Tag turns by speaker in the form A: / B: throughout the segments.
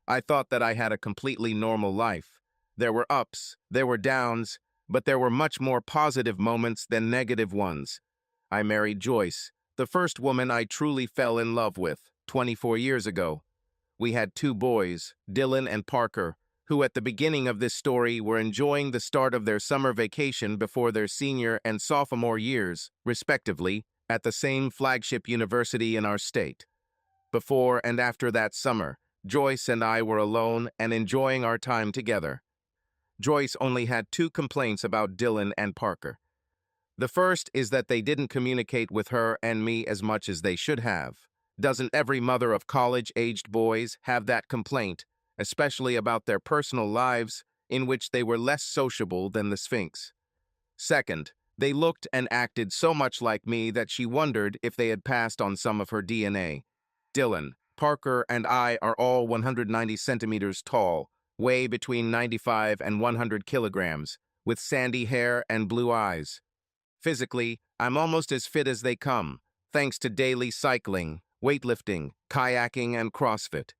A: I thought that I had a completely normal life. There were ups, there were downs, but there were much more positive moments than negative ones. I married Joyce, the first woman I truly fell in love with, 24 years ago. We had two boys, Dylan and Parker, who at the beginning of this story were enjoying the start of their summer vacation before their senior and sophomore years, respectively, at the same flagship university in our state. Before and after that summer, Joyce and I were alone and enjoying our time together. Joyce only had two complaints about Dylan and Parker. The first is that they didn't communicate with her and me as much as they should have. Doesn't every mother of college-aged boys have that complaint, especially about their personal lives, in which they were less sociable than the Sphinx? Second, they looked and acted so much like me that she wondered if they had passed on some of her DNA. Dylan, Parker, and I are all 190 centimeters tall, weigh between 95 and 100 kilograms, with sandy hair and blue eyes. Physically, I'm almost as fit as they come, thanks to daily cycling, weightlifting, kayaking, and CrossFit.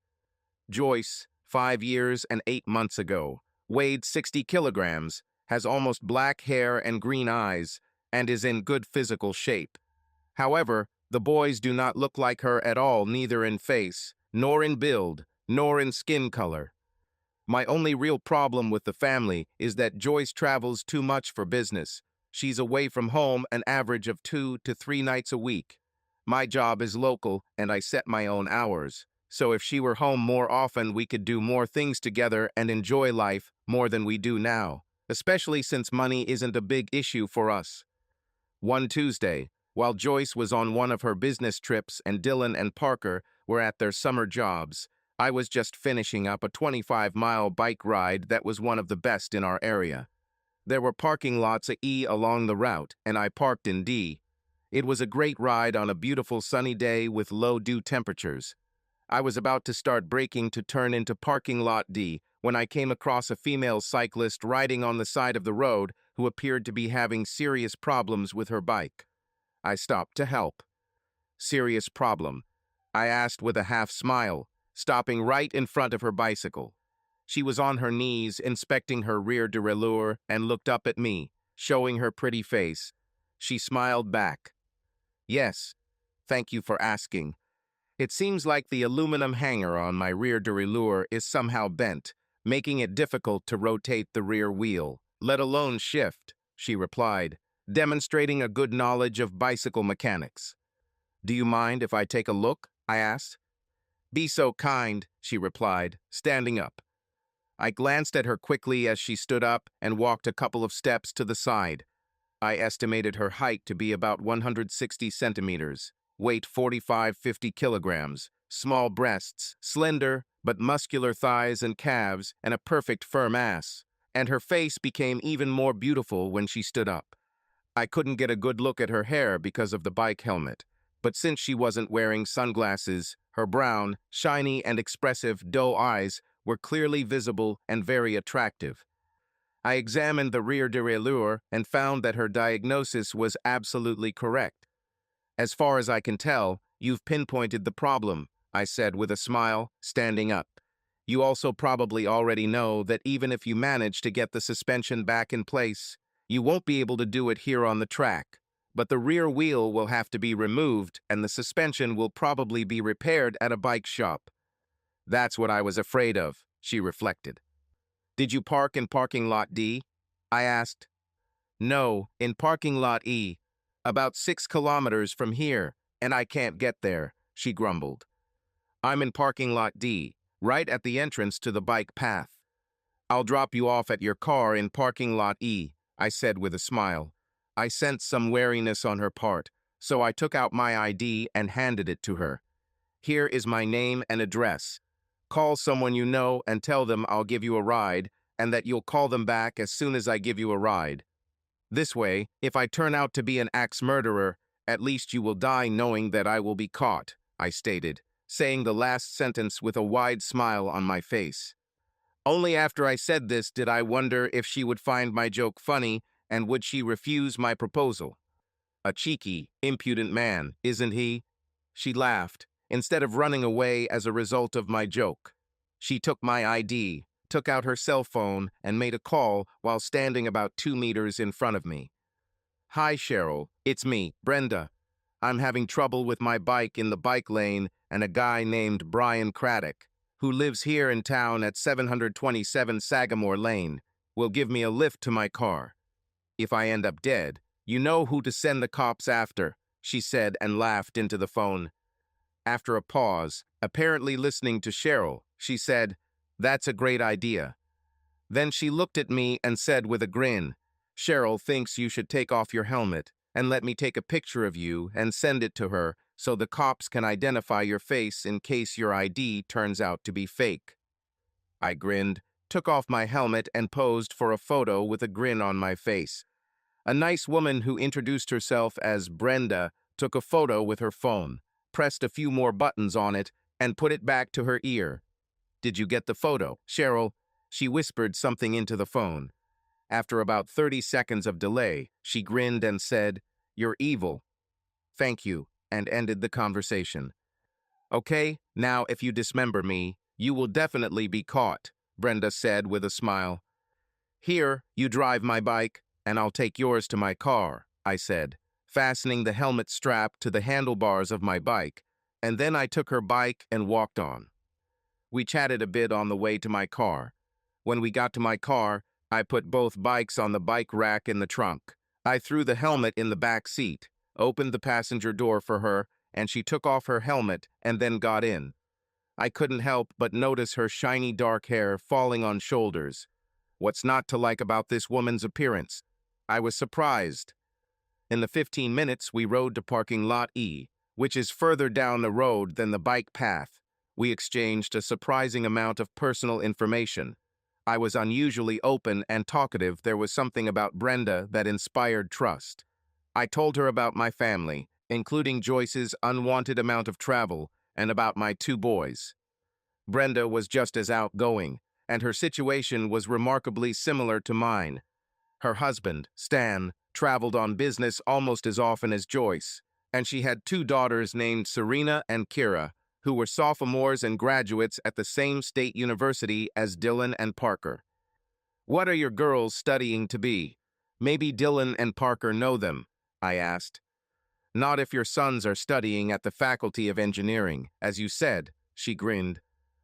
A: Joyce, 5 years and 8 months ago, weighed 60 kilograms, has almost black hair and green eyes, and is in good physical shape. However, the boys do not look like her at all, neither in face, nor in build, nor in skin color. My only real problem with the family is that Joyce travels too much for business. She's away from home an average of 2 to 3 nights a week. My job is local, and I set my own hours. So if she were home more often, we could do more things together and enjoy life more than we do now, especially since money isn't a big issue for us. One Tuesday, while Joyce was on one of her business trips and Dylan and Parker were at their summer jobs, I was just finishing up a 25-mile bike ride that was one of the best in our area. There were parking lots at E along the route, and I parked in D. It was a great ride on a beautiful sunny day with low dew temperatures. I was about to start braking to turn into parking lot D when I came across a female cyclist riding on the side of the road who appeared to be having serious problems with her bike. I stopped to help. Serious problem? I asked with a half smile, stopping right in front of her bicycle. She was on her knees, inspecting her rear derailleur, and looked up at me, showing her pretty face. She smiled back. Yes, thank you for asking. It seems like the aluminum hanger on my rear derailleur is somehow bent, making it difficult to rotate the rear wheel, let alone shift, she replied, demonstrating a good knowledge of bicycle mechanics. Do you mind if I take a look? I asked. Be so kind, she replied, standing up. I glanced at her quickly as she stood up and walked a couple of steps to the side. I estimated her height to be about 160 centimeters, weight 45-50 kilograms, small breasts, slender but muscular thighs and calves, and a perfect firm ass. And her face became even more beautiful when she stood up. I couldn't get a good look at her hair because of the bike helmet, but since she wasn't wearing sunglasses, her brown, shiny, and expressive doe eyes were clearly visible and very attractive. I examined the rear derailleur and found that her diagnosis was absolutely correct. As far as I can tell, you've pinpointed the problem, I said with a smile, standing up. You also probably already know that even if you manage to get the suspension back in place, you won't be able to do it here on the track. But the rear wheel will have to be removed and the suspension will probably be repaired at a bike shop. That's what I was afraid of, she reflected. Did you park in parking lot D? I asked. No, in parking lot E. About 6 kilometers from here, and I can't get there, she grumbled. I'm in parking lot D, right at the entrance to the bike path. I'll drop you off at your car in parking lot E, I said with a smile. I sensed some wariness on her part, so I took out my ID and handed it to her. Here is my name and address. Call someone you know and tell them I'll give you a ride and that you'll call them back as soon as I give you a ride. This way, if I turn out to be an axe murderer, at least you will die knowing that I will be caught, I stated, saying the last sentence with a wide smile on my face. Only after I said this did I wonder if she would find my joke funny and would she refuse my proposal. A cheeky, impudent man, isn't he? She laughed, instead of running away as a result of my joke. She took my ID, took out her cell phone, and made a call while standing about 2 meters in front of me. "Hi, Cheryl. It's me, Brenda. I'm having trouble with my bike in the bike lane and a guy named Brian Craddock, who lives here in town at 727 Sagamore Lane, will give me a lift to my car. If I end up dead, you know who to send the cops after," she said and laughed into the phone. After a pause, apparently listening to Cheryl, she said, "That's a great idea." Then she looked at me and said with a grin, "Cheryl thinks you should take off your helmet and let me take a picture of you and send it to her so the cops can identify your face in case your ID turns out to be fake." I grinned, took off my helmet, and posed for a photo with a grin on my face. A nice woman who introduced herself as Brenda took a photo with her phone, pressed a few more buttons on it, and put it back to her ear. "Did you get the photo, Cheryl?" She whispered something into the phone. After about 30 seconds of delay, she grinned and said, "You're evil. Thank you," and ended the conversation. "Okay, now if you dismember me, you will definitely be caught," Brenda said with a smile. "Here, you drive my bike, and I'll take yours to my car," I said, fastening the helmet strap to the handlebars of my bike, and then I took her bike and walked on. We chatted a bit on the way to my car. When we got to my car, I put both bikes on the bike rack in the trunk. I threw the helmet in the back seat, opened the passenger door for her, and she took off her helmet and then got in. I couldn't help but notice her shiny dark hair falling on shoulders. What's not to like about this woman's appearance? I was surprised. In the 15 minutes, we rode to parking lot E, which is further down the road than the bike path. We exchanged a surprising amount of personal information. I was unusually open and talkative. There was something about Brenda that inspired trust. I told her about my family, including Joyce's unwanted amount of travel, and about my 2 boys. Brenda was just as outgoing, and her situation was remarkably similar to mine. Her husband, Stan, traveled on business almost as often as Joyce, and she had 2 daughters named Serena and Kira, who were sophomores and graduates at the same state university as Dylan and Parker. "What are your girls studying to be? Maybe Dylan and Parker know them," I asked. "Not if your sons are studying at the Faculty of Engineering, as you said," she grinned.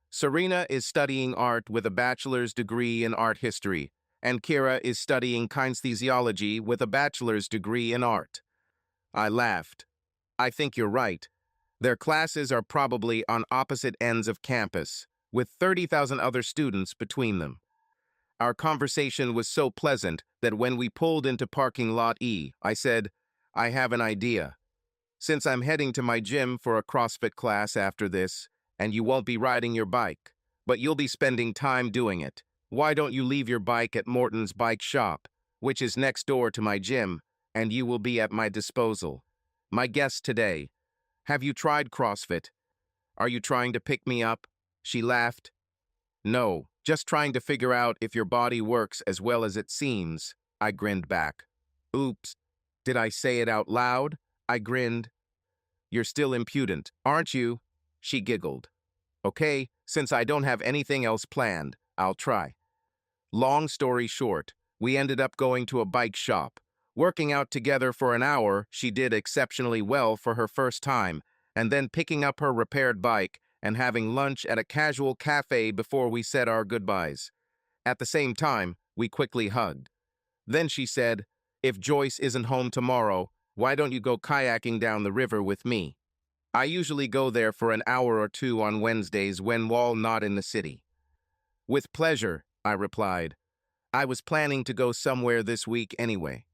A: "Serena is studying art with a bachelor's degree in art history, and Kira is studying kinesthesiology with a bachelor's degree in art." I laughed. "I think you're right. Their classes are probably on opposite ends of campus, with 30,000 other students between them." Our conversation was so pleasant that when we pulled into parking lot E, I said, "I have an idea. Since I'm heading to my gym for a CrossFit class after this, and you won't be riding your bike, but you'll be spending time doing it, why don't you leave your bike at Morton's Bike Shop, which is next door to my gym, and you will be at my disposal. My guest today. Have you tried CrossFit? Are you trying to pick me up?" She laughed. "No, just trying to figure out if your body works as well as it seems," I grinned back. "Oops, did I say it out loud?" I grinned. "You're still impudent, aren't you?" She giggled. "Okay, since I don't have anything else planned, I'll try." Long story short, we ended up going to a bike shop. Working out together for an hour, she did exceptionally well for her first time, and then picking up her repaired bike and having lunch at a casual cafe before we said our goodbyes. At the same time, we quickly hugged. Then she said, "If Joyce isn't home tomorrow, why don't you go kayaking down the river with me? I usually go there for an hour or two on Wednesdays when Wall not in the city." "With pleasure," I replied. I was planning to go somewhere this week anyway.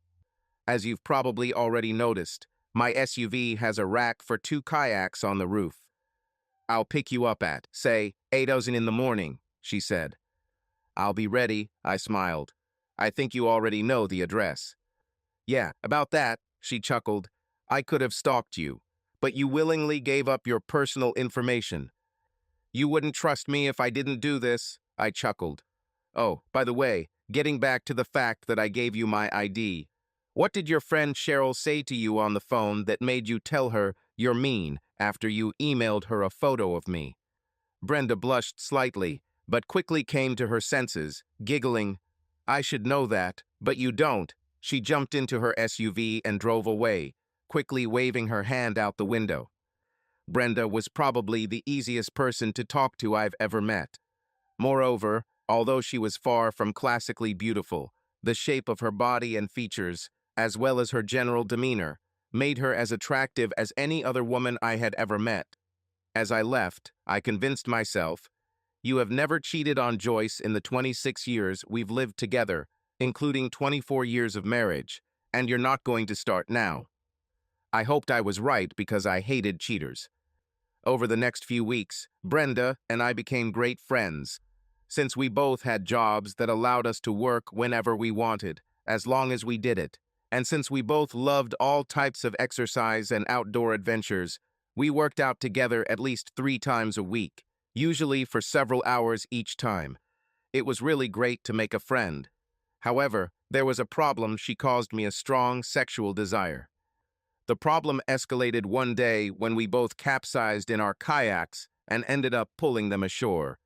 A: As you've probably already noticed, my SUV has a rack for 2 kayaks on the roof. "I'll pick you up at, say, 8:00 in the morning," she said. "I'll be ready," I smiled. "I think you already know the address." "Yeah, about that," she chuckled. "I could have stalked you, but you willingly gave up your personal information." "You wouldn't trust me if I didn't do this," I chuckled. "Oh, by the way, getting back to the fact that I gave you my ID, what did your friend Cheryl say to you on the phone that made you tell her you're mean after you emailed her a photo of me?" Brenda blushed slightly, but quickly came to her senses, giggling. "I should know that, but you don't." She jumped into her SUV and drove away, quickly waving her hand out the window. Brenda was probably the easiest person to talk to I've ever met. Moreover, although she was far from classically beautiful, the shape of her body and features, as well as her general demeanor, made her as attractive as any other woman I had ever met. As I left, I convinced myself, "You have never cheated on Joyce in the 26 years we've lived together, including 24 years of marriage, and you're not going to start now." I hoped I was right because I hated cheaters. Over the next few weeks, Brenda and I became great friends, since we both had jobs that allowed us to work whenever we wanted, as long as we did it. And since we both loved all types of exercise and outdoor adventures, we worked out together at least 3 times a week, usually for several hours each time. It was really great to make a friend. However, there was a problem. She caused me a strong sexual desire. The problem escalated one day when we both capsized in our kayaks and ended up pulling them ashore.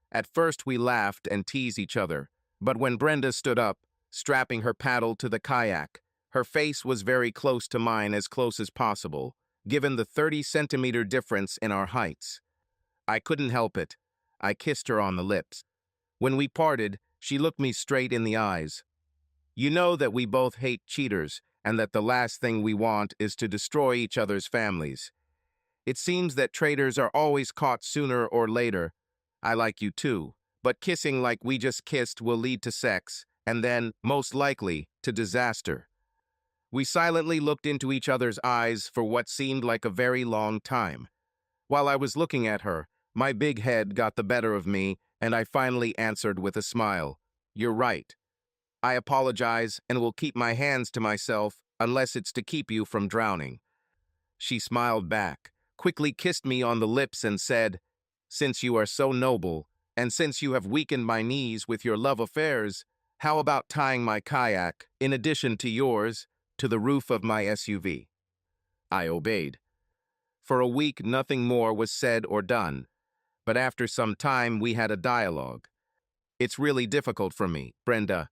A: At first we laughed and teased each other, but when Brenda stood up, strapping her paddle to the kayak, her face was very close to mine, as close as possible, given the 30-centimeter difference in our heights. I couldn't help it. I kissed her on the lips. When we parted, she looked me straight in the eyes. "You know that we both hate cheaters, and that the last thing we want is to destroy each other's families. It seems that traitors are always caught sooner or later. I like you too, but kissing like we just kissed will lead to sex, and then, most likely, to disaster." We silently looked into each other's eyes for what seemed like a very long time. While I was looking at her, my big head got the better of me, and I finally answered with a smile, "You're right. I apologize and will keep my hands to myself unless it's to keep you from drowning." She smiled back, quickly kissed me on the lips and said, "Since you are so noble, and since you have weakened my knees with your love affairs, how about tying my kayak, in addition to yours, to the roof of my SUV?" I obeyed. For a week, nothing more was said or done, but after some time we had a dialogue. "It's really difficult for me, Brenda.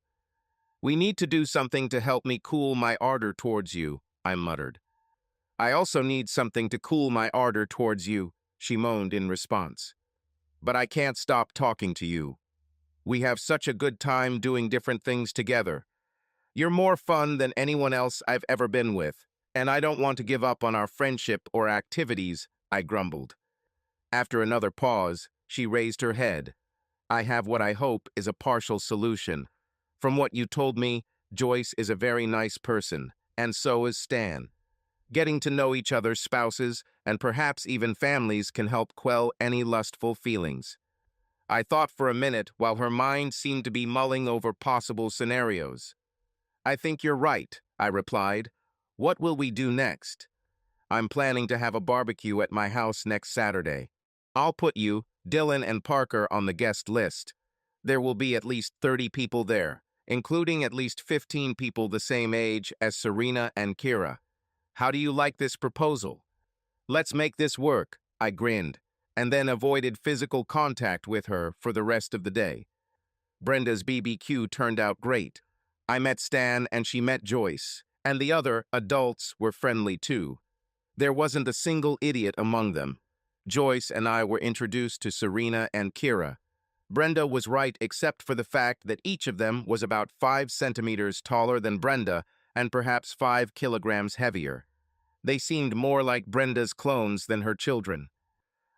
A: We need to do something to help me cool my ardor towards you," I muttered. "I also need something to cool my ardor towards you," she moaned in response. "But I can't stop talking to you. We have such a good time doing different things together. You're more fun than anyone else I've ever been with, and I don't want to give up on our friendship or activities," I grumbled. After another pause, she raised her head. "I have what I hope is a partial solution. From what you told me, Joyce is a very nice person, and so is Stan. Getting to know each other's spouses, and perhaps even families, can help quell any lustful feelings." I thought for a minute while her mind seemed to be mulling over possible scenarios. "I think you're right," I replied. "What will we do next?" "I'm planning to have a barbecue at my house next Saturday. I'll put you, Dylan, and Parker on the guest list. There will be at least 30 people there, including at least 15 people the same age as Serena and Kira. How do you like this proposal?" "Let's make this work," I grinned, and then avoided physical contact with her for the rest of the day. Brenda's BBQ turned out great. I met Stan and she met Joyce, and the other adults were friendly too. There wasn't a single idiot among them. Joyce and I were introduced to Serena and Kira. Brenda was right except for the fact that each of them was about 5 centimeters taller than Brenda and perhaps 5 kilograms heavier. They seemed more like Brenda's clones than her children.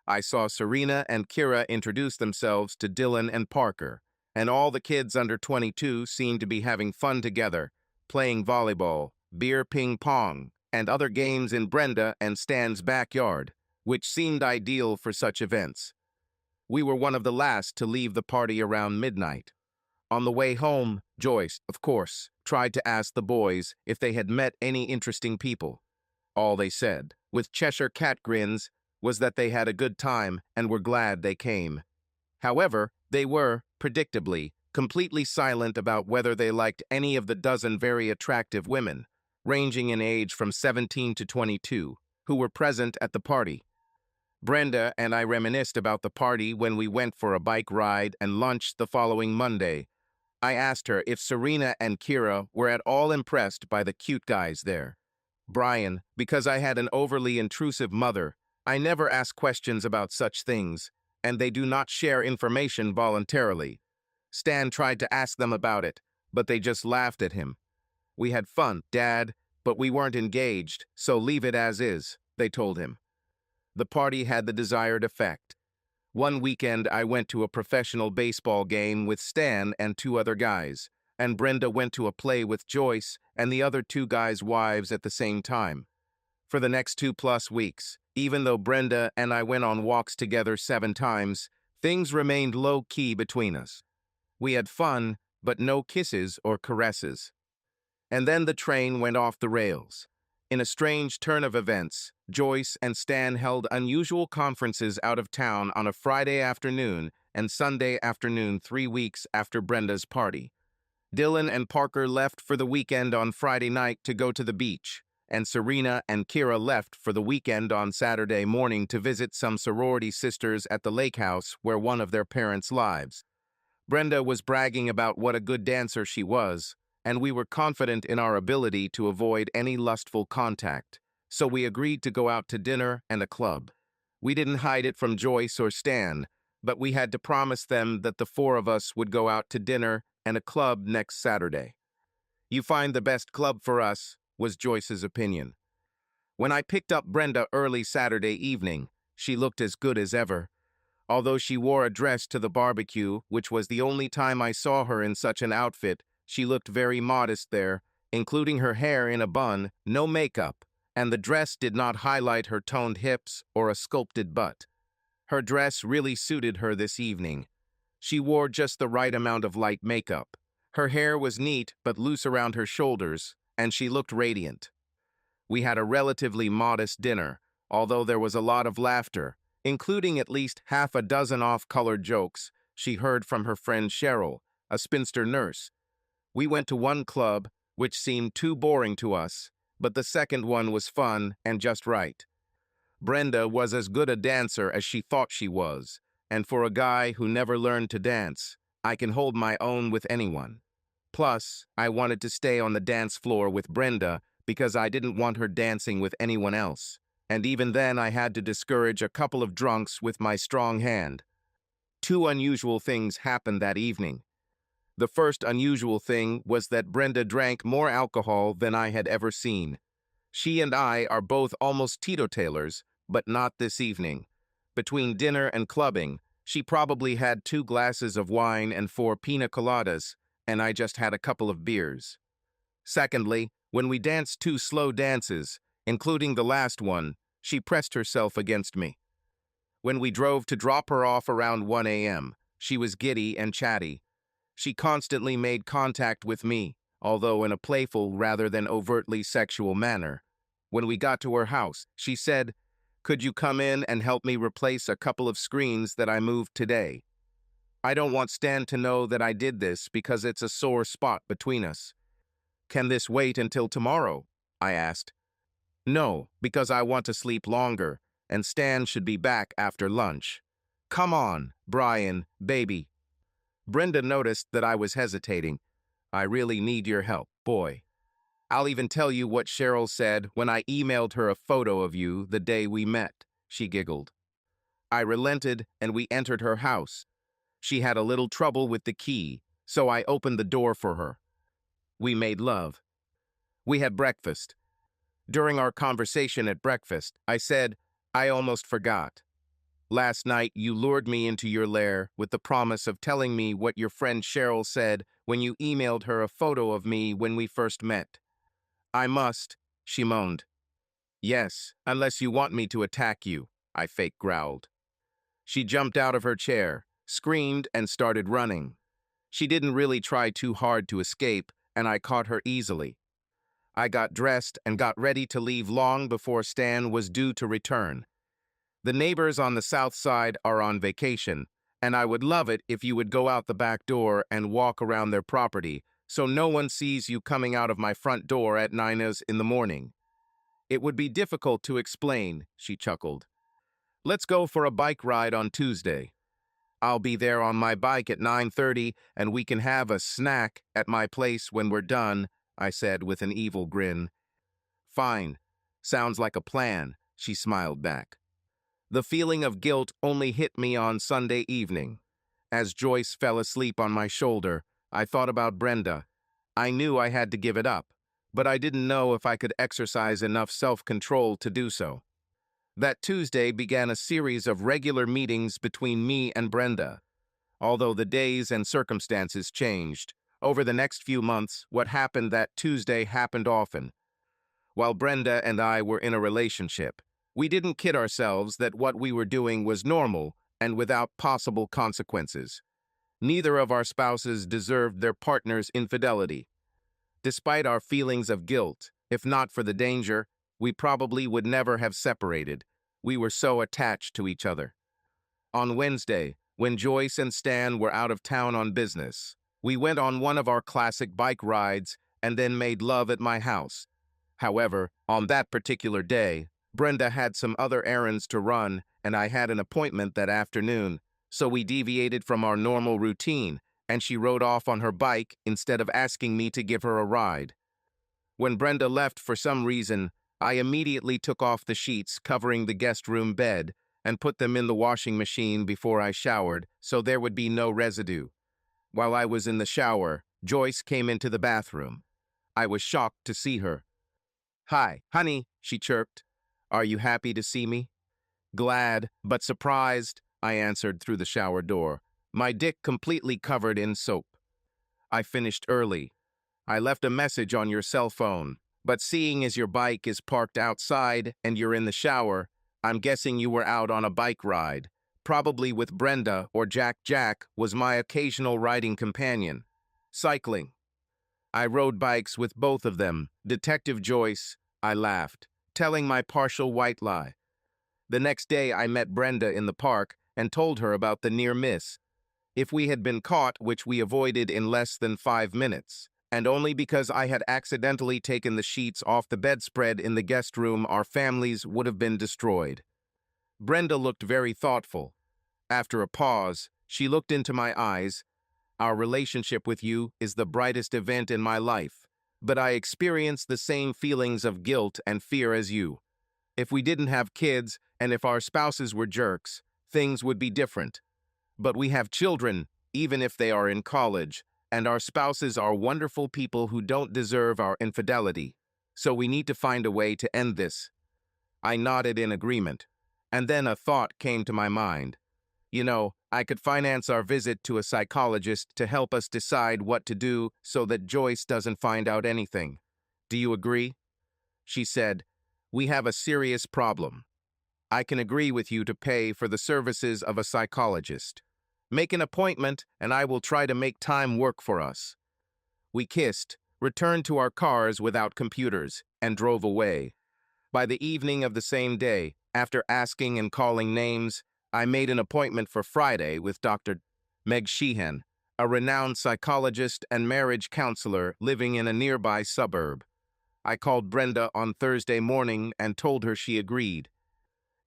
A: I saw Serena and Kira introduce themselves to Dylan and Parker, and all the kids under 22 seemed to be having fun together, playing volleyball, beer ping pong, and other games in Brenda and Stan's backyard, which seemed ideal for such events. We were one of the last to leave the party around midnight. On the way home, Joyce, of course, tried to ask the boys if they had met any interesting people. All they said, with Cheshire cat grins, was that they had a good time and were glad they came. However, they were, predictably, completely silent about whether they liked any of the dozen very attractive women, ranging in age from 17 to 22, who were present at the party. Brenda and I reminisced about the party when we went for a bike ride and lunch the following Monday. I asked her if Serena and Kira were at all impressed by the cute guys there. Brian, because I had an overly intrusive mother, I never ask questions about such things, and they do not share information voluntarily. Stan tried to ask them about it, but they just laughed at him. We had fun, Dad, but we weren't engaged, so leave it as is, they told him. The party had the desired effect. One weekend, I went to a professional baseball game with Stan and two other guys, and Brenda went to a play with Joyce and the other two guys' wives at the same time. For the next 2+ weeks, even though Brenda and I went on walks together 7 times, things remained low-key between us. We had fun, but no kisses or caresses. And then the train went off the rails. In a strange turn of events, Joyce and Stan held unusual conferences out of town on a Friday afternoon and Sunday afternoon 3 weeks after Brenda's party. Dylan and Parker left for the weekend on Friday night to go to the beach, and Serena and Kira left for the weekend on Saturday morning to visit some sorority sisters at the lake house where one of their parents lives. Brenda was bragging about what a good dancer she was, and we were confident in our ability to avoid any lustful contact, so we agreed to go out to dinner and a club. We didn't hide it from Joyce or Stan, but we had to promise them that the 4 of us would go out to dinner and a club next Saturday. "You find the best club for us," was Joyce's opinion. When I picked up Brenda early Saturday evening, she looked as good as ever. Although she wore a dress to the barbecue, which was the only time I saw her in such an outfit, she looked very modest there, including her hair in a bun, no makeup, and the dress did not highlight her toned hips or a sculpted butt. Her dress really suited her this evening. She wore just the right amount of light makeup. Her hair was neat but loose around her shoulders, and she looked radiant. We had a relatively modest dinner, although there was a lot of laughter, including at least half a dozen off-color jokes she heard from her friend Cheryl, a spinster nurse. We went to one club, which seemed too boring to us, but the second one was fun and just right. Brenda was as good a dancer as she thought she was, and for a guy who never learned to dance, I can hold my own with anyone. Plus, I wanted to stay on the dance floor with Brenda because I didn't want her dancing with anyone else, and even then I had to discourage a couple of drunks with my strong hand. 2 unusual things happened that evening. The first unusual thing was that Brenda drank more alcohol than I had ever seen. She and I are both almost teetotalers, but not this evening. Between dinner and clubbing, she probably had 2 glasses of wine and 4 pina coladas, and I just had a couple of beers. Secondly, when we danced 2 slow dances, including the last one, she pressed herself against me. When we drove to drop her off around 1 a.m., she was giddy and chatty. She constantly made contact with me, although in a playful rather than overtly sexual manner. When we got to her house, she said, "Could you come in and help me replace a couple of screens that I moved today? I don't want Stan to know that I did this because it's a sore spot between us." "Can this wait until tomorrow?" I asked. "No, because I want to sleep longer, and Stan should be back after lunch." "Come on, Brian, baby." Brenda noticed that I was hesitating. "I really need your help, boy. I'll even tell you what Cheryl said when I emailed her a photo of you the day we met," she giggled. I relented and we entered her house. She had a little trouble with the key, so I opened the door for her. We made love. We had breakfast. During our conversation at breakfast, I said, "I almost forgot. Last night, you lured me into your lair with the promise of telling me what your friend Cheryl said when you emailed her a photo of me when we first met." "I must," she moaned. "Yes, unless you want me to attack you," I fake growled. She jumped out of her chair, screamed, and started running. She didn't really try too hard to escape, and I caught her easily. I got dressed and got ready to leave long before Stan was due to return. The neighbors on the south side are on vacation, and I would love it if you would go out the back door and walk around their property so no one sees you coming out of my front door at 9 in the morning. "It would be difficult to explain," she chuckled. Let's go for a bike ride on Tuesday. I'll be there on my bike at 9:30 and we can have a snack at my place when we're done, I said with an evil grin. Fine. Sounds like a plan, she smiled back. The feeling of guilt only hit me on Sunday evening. As Joyce fell asleep on my shoulder, I thought about Brenda. I knew I had to give it up, but I didn't know if I could exercise enough self-control to do so. That Tuesday began a series of regular meetings between me and Brenda. Although the days and circumstances changed, over the next few months, what happened that Tuesday happened often. While Brenda and I were in a relationship, we didn't kid ourselves that what we were doing was normal and without possible consequences. Neither of our spouses deserved their partner's infidelity. Despite our feelings of guilt, if not for the danger, we probably would never have separated. We were so attached to each other. On Wednesday, when Joyce and Stan were out of town on business, we went on one of our classic bike rides and then made love at my house. However, on that particular day, Brenda had some other errands to run and I had an appointment that afternoon, so we deviated from our normal routine and she rode off on her bike instead of asking me to give her a ride. When Brenda left for some reason, I immediately took off the sheets covering the guest room bed and put them in the washing machine before I showered so there would be no residue. While I was in the shower, Joyce came into the bathroom. I was shocked to see her. "Hi, honey," she chirped. "Are you happy to see me?" "Glad, but surprised," I answered through the shower door, my dick completely covered in soap. "I finished early. I left a message on your cell phone, but seeing as your bike is parked outside and you're in the shower, I'm guessing you were out on a bike ride. Probably with Brenda or Jack was my occasional riding companion. Cycling. I rode bikes with both of them, Detective Joyce," I laughed, telling my partial white lie. The next day I met Brenda in the park and told her about the near miss. If we had been caught, which we avoided in less than 5 minutes, and only because I had accidentally taken the sheets off the bedspread in the guest room, our families would have been destroyed. Brenda looked very thoughtful. After a pause, she looked into my eyes. "Our relationship with you is the brightest event in my life, but I experience the same feelings of guilt and fear as you. If we didn't have kids and if our spouses were jerks, things would be different. But we have children, even if they are in college, and our spouses are wonderful people who don't deserve our infidelity. So we need to find a way to end this." I nodded in agreement, and then a thought came to my mind. I could finance our visit to a psychologist to help us decide what to do so that Joyce doesn't find out anything. "Do you agree?" She said, "We have a serious problem. I can agree with you to pay for the services of a psychologist. Make an appointment, and I will try to make time work for us." We kissed, returned to our cars without computers, and drove away. By the evening of the same day, after asking and calling names, I made an appointment for Friday with Dr. Meg Sheehan, a renowned psychologist and marriage counselor living in a nearby suburb. I called Brenda on Thursday morning and told her she agreed.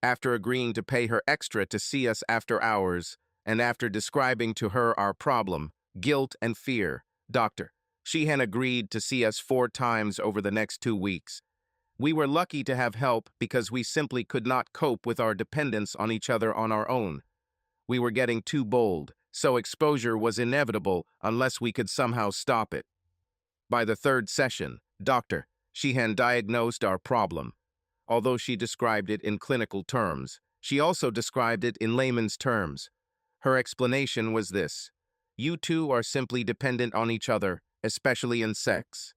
A: After agreeing to pay her extra to see us after hours, and after describing to her our problem, guilt and fear, Dr. Sheehan agreed to see us 4 times over the next 2 weeks. We were lucky to have help because we simply could not cope with our dependence on each other on our own. We were getting too bold, so exposure was inevitable unless we could somehow stop it. By the 3rd session, Dr. Sheehan diagnosed our problem. Although she described it in clinical terms, she also described it in layman's terms. Her explanation was this: "You two are simply dependent on each other, especially in sex."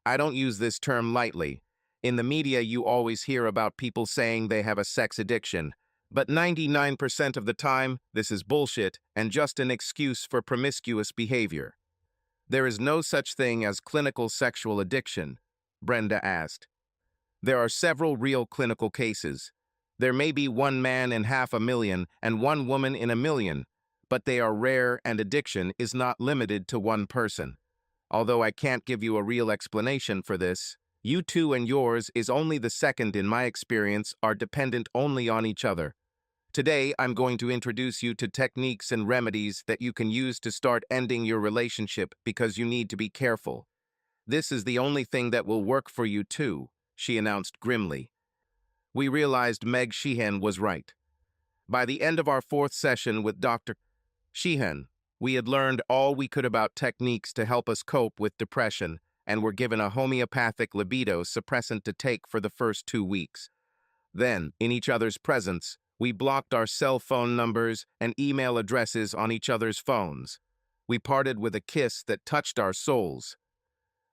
A: I don't use this term lightly. In the media, you always hear about people saying they have a sex addiction, but 99% of the time, this is bullshit and just an excuse for promiscuous behavior. "There is no such thing as clinical sexual addiction?" Brenda asked. "There are several real clinical cases. There may be 1 man in 500,000 and 1 woman in 1,000,000, but they are rare and addiction is not limited to 1 person. Although I can't give you a real explanation for this, you two and yours is only the second in my experience are dependent only on each other. Today, I'm going to introduce you to techniques and remedies that you can use to start ending your relationship because you need to be careful. This is the only thing that will work for you too, she announced grimly. We realized Meg Sheehan was right. By the end of our fourth session with Dr. Sheehan, we had learned all we could about techniques to help us cope with depression and were given a homeopathic libido suppressant to take for the first 2 weeks. Then, in each other's presence, we blocked our cell phone numbers and email addresses on each other's phones. We parted with a kiss that touched our souls.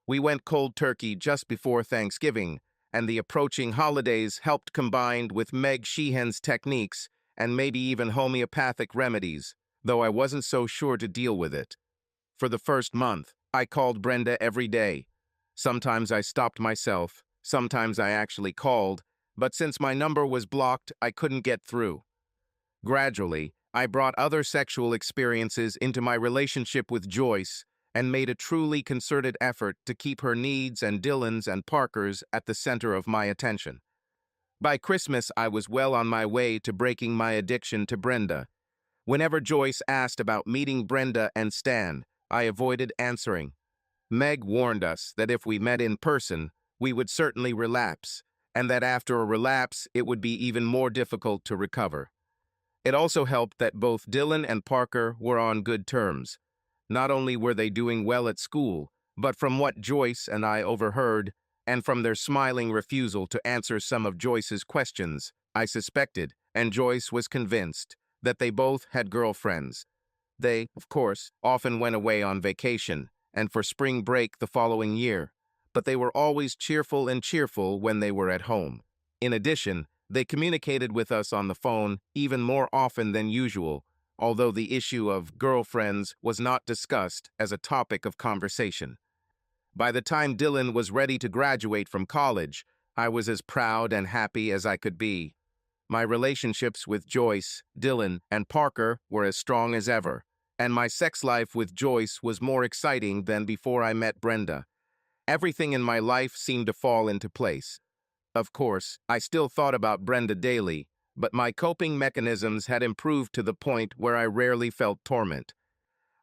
A: We went cold turkey just before Thanksgiving, and the approaching holidays helped combined with Meg Sheehan's techniques and maybe even homeopathic remedies, though I wasn't so sure to deal with it. For the first month, I called Brenda every day. Sometimes I stopped myself, sometimes I actually called, but since my number was blocked, I couldn't get through. Gradually, I brought other sexual experiences into my relationship with Joyce and made a truly concerted effort to keep her needs and Dylan's and Parker's at the center of my attention. By Christmas, I was well on my way to breaking my addiction to Brenda. Whenever Joyce asked about meeting Brenda and Stan, I avoided answering. Meg warned us that if we met in person, we would certainly relapse, and that after a relapse, it would be even more difficult to recover. It also helped that both Dylan and Parker were on good terms. Not only were they doing well at school, but from what Joyce and I overheard, and from their smiling refusal to answer some of Joyce's questions, I suspected, and Joyce was convinced, that they both had girlfriends. They, of course, often went away on vacation, and for spring break the following year, but they were always cheerful when they were at home. In addition, they communicated with us on the phone even more often than usual, although the issue of girlfriends was not discussed as a topic of conversation. By the time Dylan was ready to graduate from college, I was as proud and happy as I could be. My relationships with Joyce, Dylan, and Parker were as strong as ever, and my sex life with Joyce was more exciting than before I met Brenda. Everything in my life seemed to fall into place. Of course, I still thought about Brenda daily, but my coping mechanisms had improved to the point where I rarely felt torment.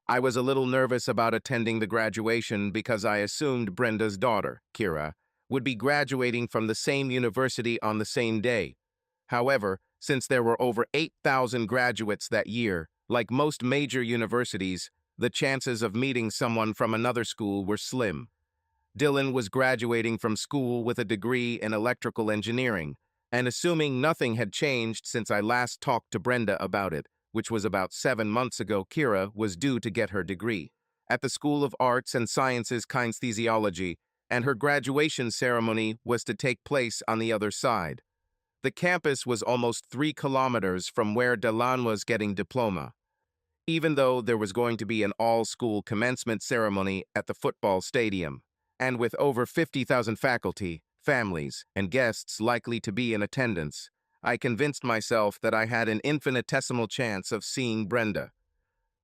A: I was a little nervous about attending the graduation because I assumed Brenda's daughter, Kira, would be graduating from the same university on the same day. However, since there were over 8,000 graduates that year, like most major universities, the chances of meeting someone from another school were slim. Dylan was graduating from school with a degree in electrical engineering, and assuming nothing had changed since I last talked to Brenda about it, which was about 7 months ago, Kira was due to get her degree at the School of Arts and Sciences Kinesiology, and her graduation ceremony was to take place on the other side. The campus was almost 3 kilometers from where Dylan was getting diploma. Even though there was going to be an all-school commencement ceremony at the football stadium, and with over 50,000 faculty, families, and guests likely to be in attendance, I convinced myself that I had an infinitesimal chance of seeing Brenda.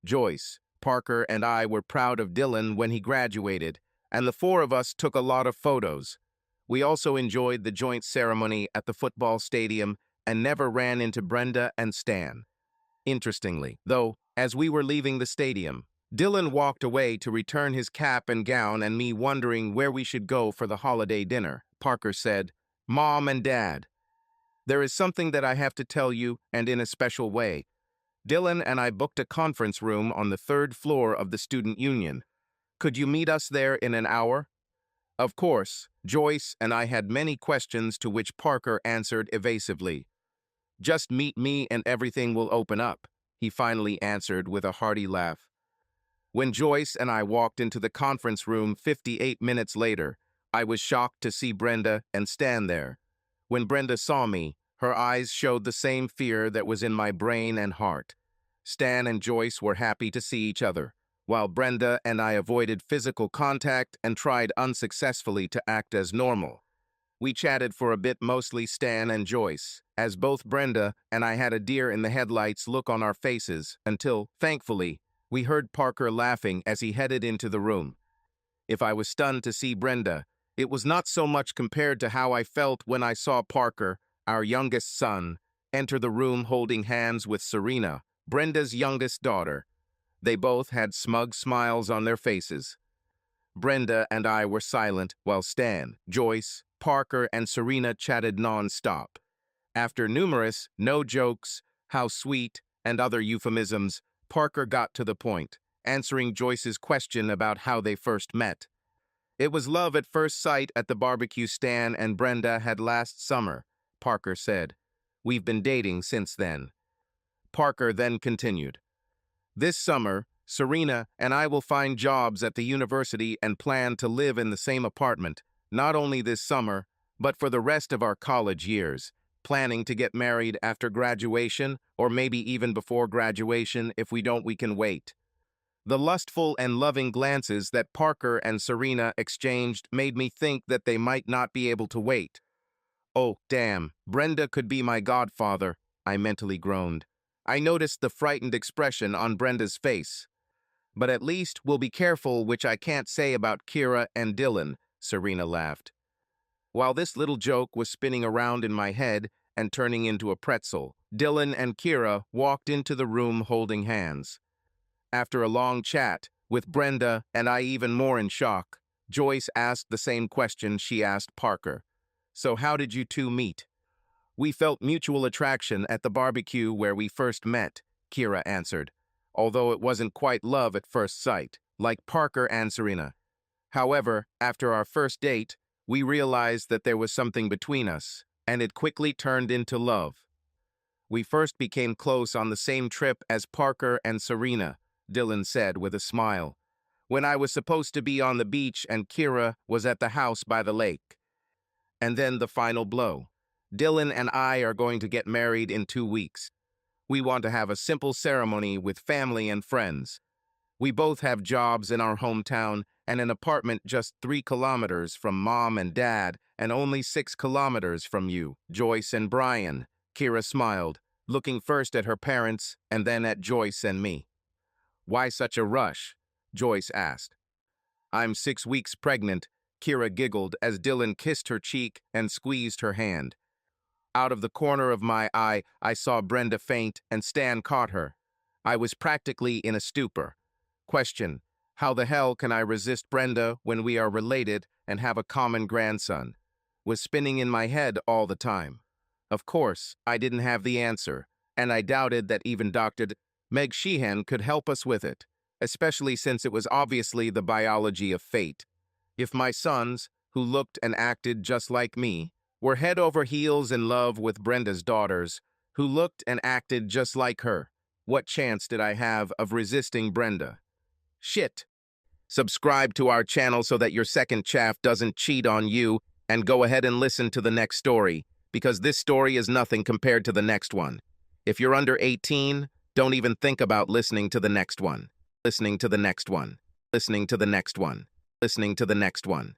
A: Joyce, Parker, and I were proud of Dylan when he graduated, and the 4 of us took a lot of photos. We also enjoyed the joint ceremony at the football stadium and never ran into Brenda and Stan. Interestingly, though, as we were leaving the stadium, Dylan walked away to return his cap and gown, and me wondering where we should go for the holiday dinner. Parker said, "Mom and Dad, there is something that I have to tell you, and in a special way. Dylan and I booked a conference room on the 3rd floor of the Student Union. Could you meet us there in an hour?" Of course, Joyce and I had many questions to which Parker answered evasively. "Just meet me and everything will open up," he finally answered with a hearty laugh. When Joyce and I walked into the conference room 58 minutes later, I was shocked to see Brenda and Stan there. When Brenda saw me, her eyes showed the same fear that was in my brain and heart. Stan and Joyce were happy to see each other, while Brenda and I avoided physical contact and tried unsuccessfully to act as normal. We chatted for a bit, mostly Stan and Joyce, as both Brenda and I had a deer-in-the-headlights look on our faces until, thankfully, we heard Parker laughing as he headed into the room. If I was stunned to see Brenda, it was not so much compared to how I felt when I saw Parker, our youngest son, enter the room holding hands with Serena, Brenda's youngest daughter. They both had smug smiles on their faces. Brenda and I were silent while Stan, Joyce, Parker, and Serena chatted non-stop. After numerous no jokes, how sweet, and other euphemisms, Parker got to the point, answering Joyce's question about how they first met. It was love at first sight at the barbecue Stan and Brenda had last summer, Parker said. We've been dating since then. Parker then continued. This summer, Serena and I will find jobs at the university and plan to live in the same apartment, not only this summer, but for the rest of our college years, planning to get married after graduation or maybe even before graduation if we can wait. The lustful and loving glances that Parker and Serena exchanged made me think that they might not be able to wait. Oh, damn, Brenda could be my godfather, I mentally groaned. I noticed the frightened expression on Brenda's face. But at least we'll be careful, which I can't say about Kira and Dylan, Serena laughed. While this little joke was spinning around in my head and turning into a pretzel, Dylan and Kira walked into the room holding hands. After a long chat, with Brenda and I even more in shock, Joyce asked the same question she asked Parker. So how did you two meet? We felt mutual attraction at the barbecue where we first met, Kira answered, although it wasn't quite love at first sight, like Parker and Serena. However, after our first date, we realized that there was something between us, and it quickly turned into love. We first became close on the same trip as Parker and Serena, Dylan said with a smile, when I was supposed to be on the beach and Kira was at the house by the lake. And then the final blow. Dylan and I are going to get married in 2 weeks. We want to have a simple ceremony with family and friends. We both have jobs in our hometown and an apartment just 3 kilometers from Mom and Dad and only 6 kilometers from you, Joyce and Brian. Kira smiled, looking first at her parents and then at Joyce and me. Why such a rush? Joyce asked. I'm 6 weeks pregnant, Kira giggled as Dylan kissed her cheek and squeezed her hand. Out of the corner of my eye, I saw Brenda faint and Stan caught her. I was practically in a stupor. Question, how the hell can I resist Brenda when we are related and have a common grandson? Was spinning in my head all the time. Of course, I didn't have the answer, and I doubted that even Dr. Meg Sheehan could help us with it, especially since it was obviously the biology of fate. If my sons, who looked and acted just like me, were head over heels in love with Brenda's daughters, who looked and acted just like her, what chance did I have of resisting Brenda? Shit. Subscribe to our channel so that your second chaff doesn't cheat on you, and go ahead and listen to the next story, because this story is nothing compared to the next one. If you're under 18, don't even think about listening to the next one. Listening to the next one. Listening to the next one. Listening to the next one.